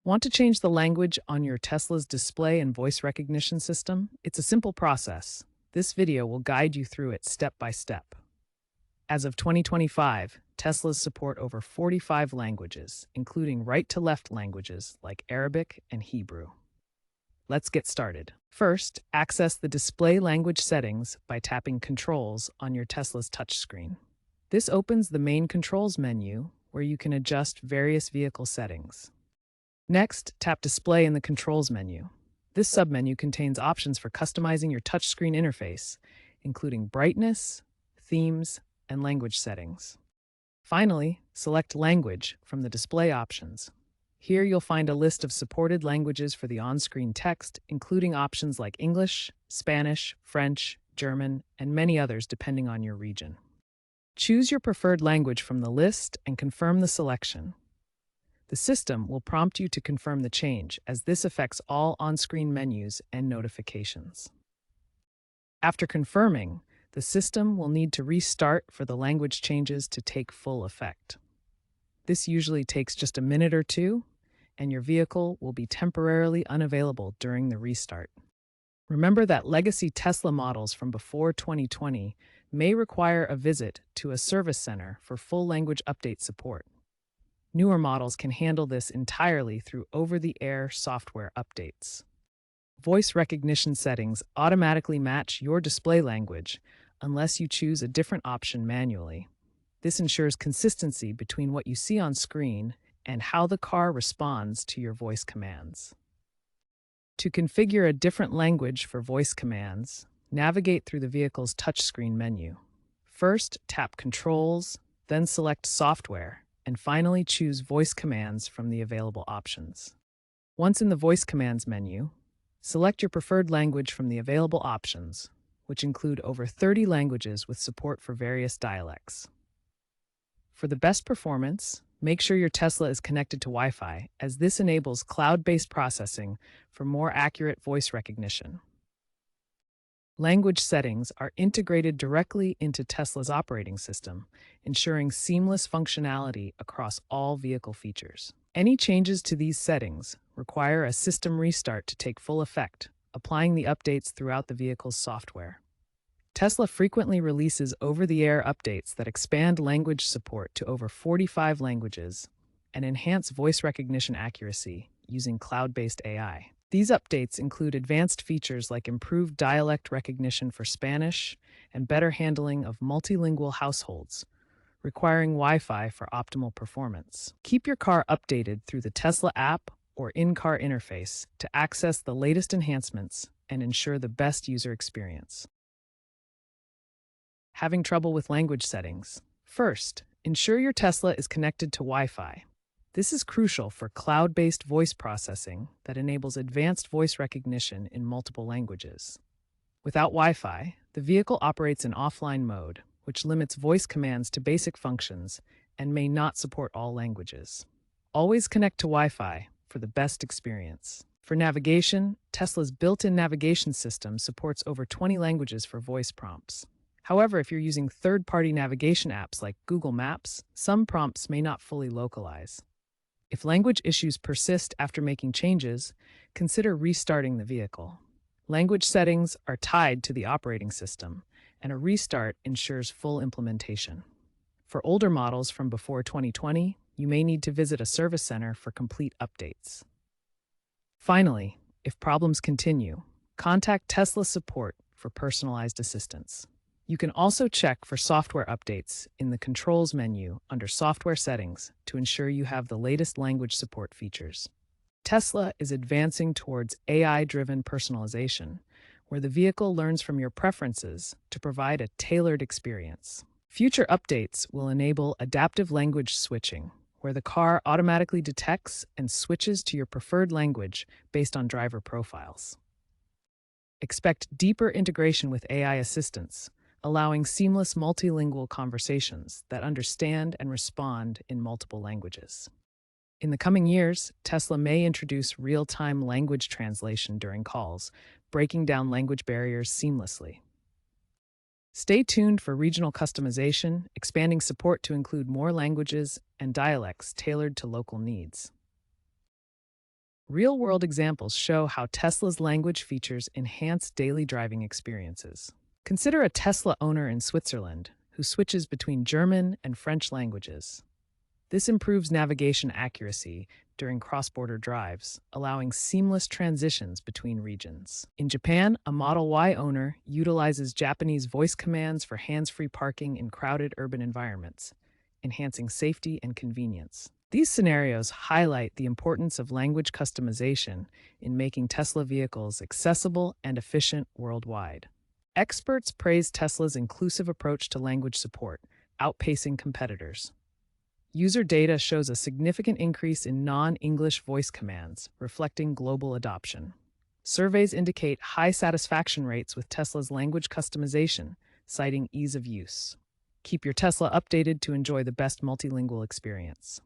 Want to change the language on your Tesla's display and voice recognition system? It's a simple process. This video will guide you through it step by step. As of 2025, Teslas support over 45 languages, including right-to-left languages like Arabic and Hebrew. Let's get started. First, access the display language settings by tapping Controls on your Tesla's touchscreen. This opens the main controls menu where you can adjust various vehicle settings. Next, tap Display in the Controls menu. This submenu contains options for customizing your touchscreen interface, including brightness, themes, and language settings. Finally, select Language from the display options. Here you'll find a list of supported languages for the on-screen text, including options like English, Spanish, French, German, and many others depending on your region. Choose your preferred language from the list and confirm the selection. The system will prompt you to confirm the change, as this affects all on-screen menus and notifications. After confirming, the system will need to restart for the language changes to take full effect. This usually takes just a minute or two, and your vehicle will be temporarily unavailable during the restart. Remember that legacy Tesla models from before 2020 may require a visit to a service center for full language update support. Newer models can handle this entirely through over-the-air software updates. Voice recognition settings automatically match your display language unless you choose a different option manually. This ensures consistency between what you see on screen and how the car responds to your voice commands. To configure a different language for voice commands, navigate through the vehicle's touchscreen menu. First, tap Controls, then select Software, and finally choose Voice Commands from the available options. Once in the Voice Commands menu, select your preferred language from the available options, which include over 30 languages with support for various dialects. For the best performance, make sure your Tesla is connected to Wi-Fi, as this enables cloud-based processing for more accurate voice recognition. Language settings are integrated directly into Tesla's operating system, ensuring seamless functionality across all vehicle features. Any changes to these settings require a system restart to take full effect, applying the updates throughout the vehicle's software. Tesla frequently releases over-the-air updates that expand language support to over 45 languages and enhance voice recognition accuracy using cloud-based AI. These updates include advanced features like improved dialect recognition for Spanish and better handling of multilingual households, requiring Wi-Fi for optimal performance. Keep your car updated through the Tesla app or in-car interface to access the latest enhancements and ensure the best user experience. Having trouble with language settings? First, ensure your Tesla is connected to Wi-Fi. This is crucial for cloud-based voice processing that enables advanced voice recognition in multiple languages. Without Wi-Fi, the vehicle operates in offline mode, which limits voice commands to basic functions and may not support all languages. Always connect to Wi-Fi for the best experience. For navigation, Tesla's built-in navigation system supports over 20 languages for voice prompts. However, if you're using third-party navigation apps like Google Maps, some prompts may not fully localize. If language issues persist after making changes, consider restarting the vehicle. Language settings are tied to the operating system, and a restart ensures full implementation. For older models from before 2020, you may need to visit a service center for complete updates. Finally, if problems continue, contact Tesla support for personalized assistance. You can also check for software updates in the Controls menu under Software Settings to ensure you have the latest language support features. Tesla is advancing towards AI-driven personalization, where the vehicle learns from your preferences to provide a tailored experience. Future updates will enable adaptive language switching, where the car automatically detects and switches to your preferred language based on driver profiles. Expect deeper integration with AI assistants, allowing seamless multilingual conversations that understand and respond in multiple languages. In the coming years, Tesla may introduce real-time language translation during calls, breaking down language barriers seamlessly. Stay tuned for regional customization, expanding support to include more languages and dialects tailored to local needs. Real-world examples show how Tesla's language features enhance daily driving experiences. Consider a Tesla owner in Switzerland who switches between German and French languages. This improves navigation accuracy during cross-border drives, allowing seamless transitions between regions. In Japan, a Model Y owner utilizes Japanese voice commands for hands-free parking in crowded urban environments, enhancing safety and convenience. These scenarios highlight the importance of language customization in making Tesla vehicles accessible and efficient worldwide. Experts praise Tesla's inclusive approach to language support, outpacing competitors. User data shows a significant increase in non-English voice commands, reflecting global adoption. Surveys indicate high satisfaction rates with Tesla's language customization, citing ease of use. Keep your Tesla updated to enjoy the best multilingual experience.